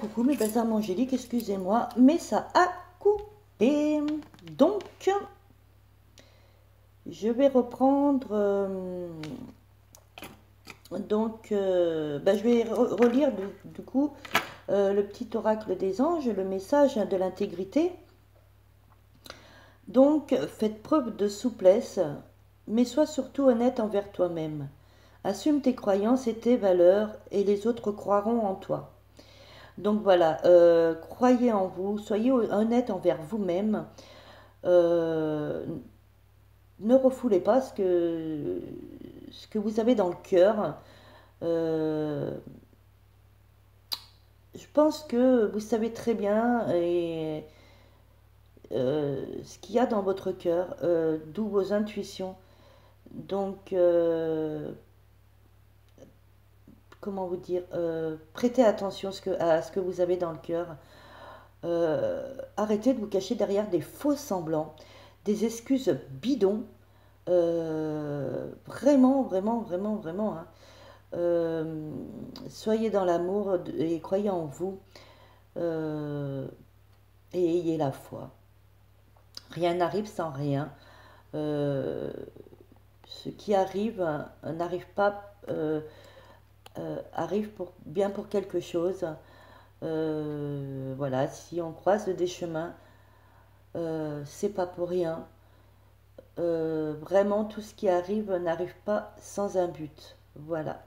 coucou mes belles âmes angéliques, excusez-moi, mais ça a coupé. Donc, je vais reprendre. Je vais relire du coup le petit oracle des anges, le message de l'intégrité. Donc, faites preuve de souplesse, mais sois surtout honnête envers toi-même. Assume tes croyances et tes valeurs, et les autres croiront en toi. Donc voilà, croyez en vous, soyez honnête envers vous-même. Euh, Ne refoulez pas ce que vous avez dans le cœur. Euh, je pense que vous savez très bien ce qu'il y a dans votre cœur, d'où vos intuitions. Donc, comment vous dire, prêtez attention à ce que vous avez dans le cœur. Arrêtez de vous cacher derrière des faux semblants, des excuses bidons. Vraiment, vraiment, vraiment, vraiment, hein. Soyez dans l'amour et croyez en vous, euh, et ayez la foi. Rien n'arrive sans rien. Euh, Ce qui arrive n'arrive pas, arrive bien pour quelque chose. Voilà, si on croise des chemins, c'est pas pour rien. Vraiment, tout ce qui arrive n'arrive pas sans un but. Voilà.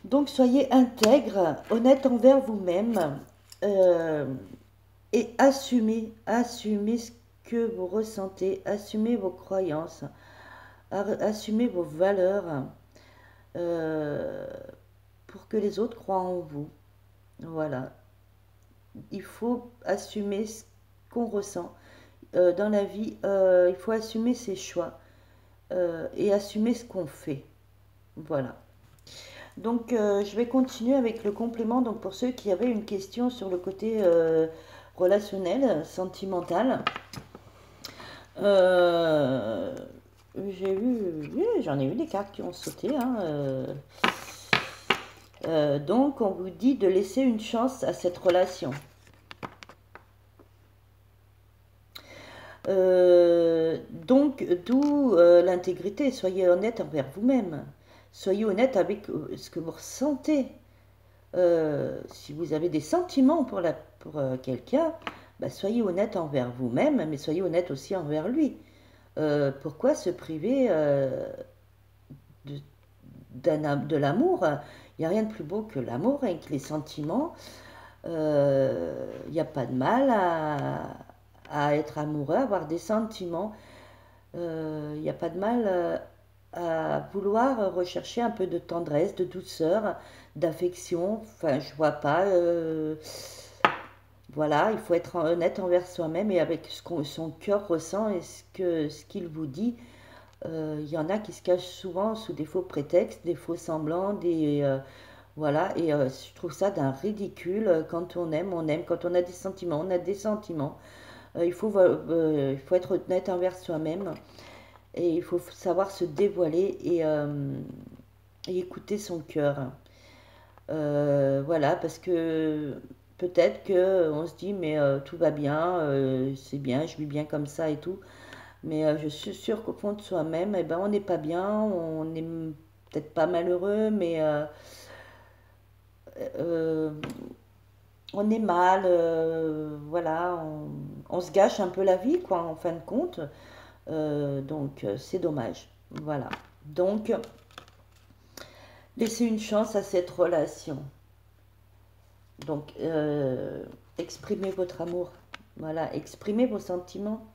Donc soyez intègre, honnête envers vous-même, euh, et assumez ce que vous ressentez, assumez vos croyances, assumez vos valeurs, euh, pour que les autres croient en vous. Voilà. Il faut assumer ce qu'on ressent. Dans la vie, il faut assumer ses choix, et assumer ce qu'on fait. Voilà. Donc, je vais continuer avec le complément. Donc, pour ceux qui avaient une question sur le côté relationnel, sentimental, euh, oui, j'en ai eu des cartes qui ont sauté, hein, donc, on vous dit de laisser une chance à cette relation. Donc, d'où l'intégrité. Soyez honnête envers vous-même. Soyez honnête avec ce que vous ressentez. Si vous avez des sentiments pour quelqu'un, bah, soyez honnête envers vous-même, mais soyez honnête aussi envers lui. Pourquoi se priver de, de l'amour? Il n'y a rien de plus beau que l'amour et que les sentiments. Il n'y a pas de mal à être amoureux, avoir des sentiments. Il n'y a pas de mal à vouloir rechercher un peu de tendresse, de douceur, d'affection. Enfin, je vois pas. Voilà, il faut être honnête envers soi-même et avec ce que son cœur ressent et ce qu'il vous dit. Il y en a qui se cachent souvent sous des faux prétextes, des faux semblants, voilà. Et je trouve ça d'un ridicule. Quand on aime, on aime. Quand on a des sentiments, on a des sentiments. Il faut être honnête envers soi-même. Et il faut savoir se dévoiler et écouter son cœur. Voilà, parce que peut-être que on se dit, mais tout va bien, c'est bien, je vis bien comme ça et tout. Mais je suis sûre qu'au fond de soi-même, eh ben, on n'est pas bien, on n'est peut-être pas malheureux, mais euh, on est mal, voilà, on se gâche un peu la vie, quoi, en fin de compte. Donc, c'est dommage. Voilà. Donc, laissez une chance à cette relation. Donc, exprimez votre amour. Voilà, exprimez vos sentiments.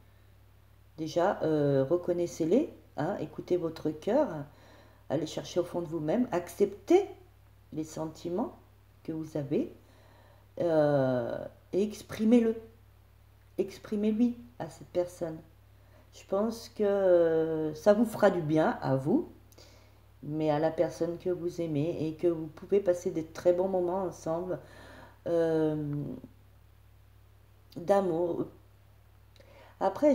Déjà, reconnaissez-les, hein, écoutez votre cœur, allez chercher au fond de vous-même, acceptez les sentiments que vous avez, euh, et exprimez-le. Exprimez-lui à cette personne. Je pense que ça vous fera du bien à vous, mais à la personne que vous aimez et que vous pouvez passer des très bons moments ensemble, euh, d'amour. Après,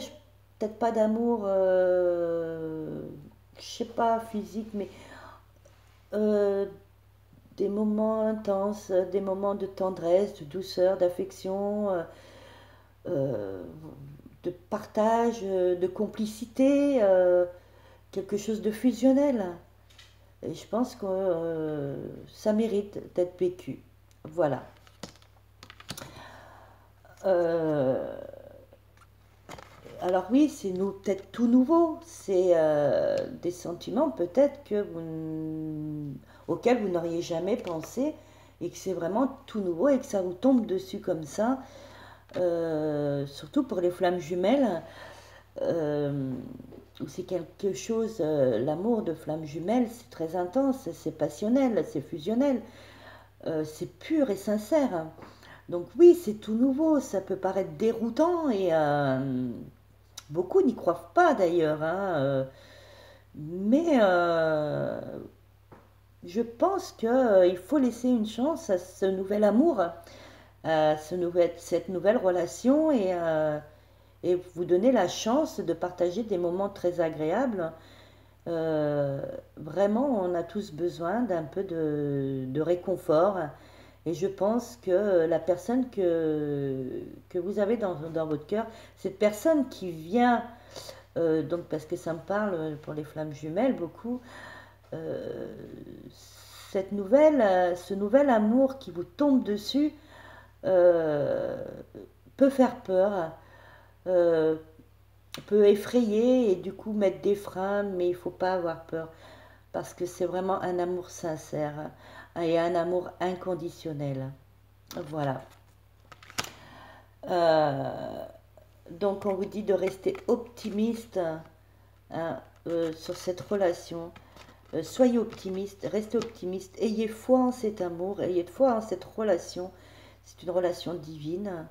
peut-être pas d'amour, je sais pas, physique, mais euh, des moments intenses, des moments de tendresse, de douceur, d'affection, euh, de partage, de complicité, quelque chose de fusionnel. Et je pense que ça mérite d'être vécu. Voilà. Euh, alors oui, c'est nous peut-être tout nouveau. C'est des sentiments peut-être auxquels vous n'auriez jamais pensé et que c'est vraiment tout nouveau et que ça vous tombe dessus comme ça. Surtout pour les flammes jumelles, euh, où c'est quelque chose, l'amour de flammes jumelles, c'est très intense, c'est passionnel, c'est fusionnel, c'est pur et sincère. Donc oui, c'est tout nouveau, ça peut paraître déroutant et beaucoup n'y croient pas d'ailleurs, hein, mais je pense qu'il faut laisser une chance à ce nouvel amour, à cette nouvelle relation et vous donner la chance de partager des moments très agréables. Euh, Vraiment, on a tous besoin d'un peu de réconfort. Et je pense que la personne que vous avez dans votre cœur, cette personne qui vient, donc parce que ça me parle pour les flammes jumelles beaucoup, euh, ce nouvel amour qui vous tombe dessus euh, peut faire peur, euh, peut effrayer et du coup mettre des freins, mais il ne faut pas avoir peur parce que c'est vraiment un amour sincère et un amour inconditionnel. Voilà. Euh, donc on vous dit de rester optimiste, hein, sur cette relation. Soyez optimiste, restez optimiste, ayez foi en cet amour, ayez foi en cette relation. C'est une relation divine,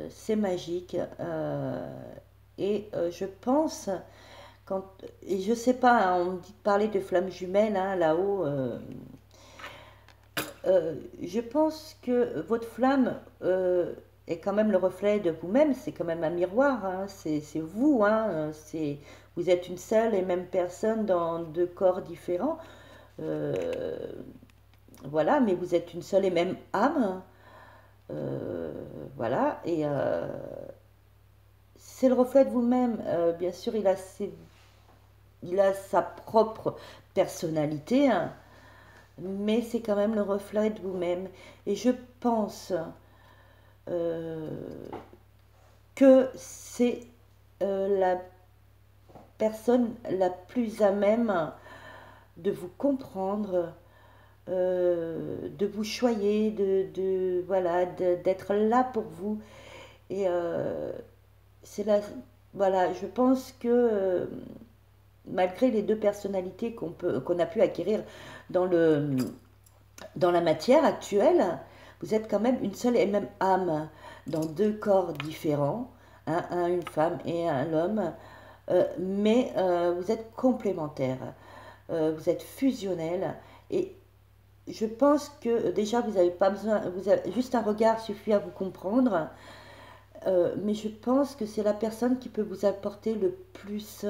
c'est magique. Et je pense, quand, et je sais pas, hein, on me dit de parler de flammes jumelles hein, là-haut. Je pense que votre flamme est quand même le reflet de vous-même, c'est quand même un miroir, hein, c'est vous, hein, vous êtes une seule et même personne dans deux corps différents, euh, voilà, mais vous êtes une seule et même âme, euh, voilà, et c'est le reflet de vous-même. Bien sûr, il a sa propre personnalité, hein, mais c'est quand même le reflet de vous-même. Et je pense euh, que c'est la personne la plus à même de vous comprendre, de vous choyer, voilà, d'être là pour vous. Et c'est là, voilà, je pense que malgré les deux personnalités qu'on a pu acquérir dans dans la matière actuelle, vous êtes quand même une seule et même âme dans deux corps différents, hein, une femme et un homme, mais vous êtes complémentaires, vous êtes fusionnels et je pense que déjà vous n'avez pas besoin, juste un regard suffit à vous comprendre, mais je pense que c'est la personne qui peut vous apporter le plus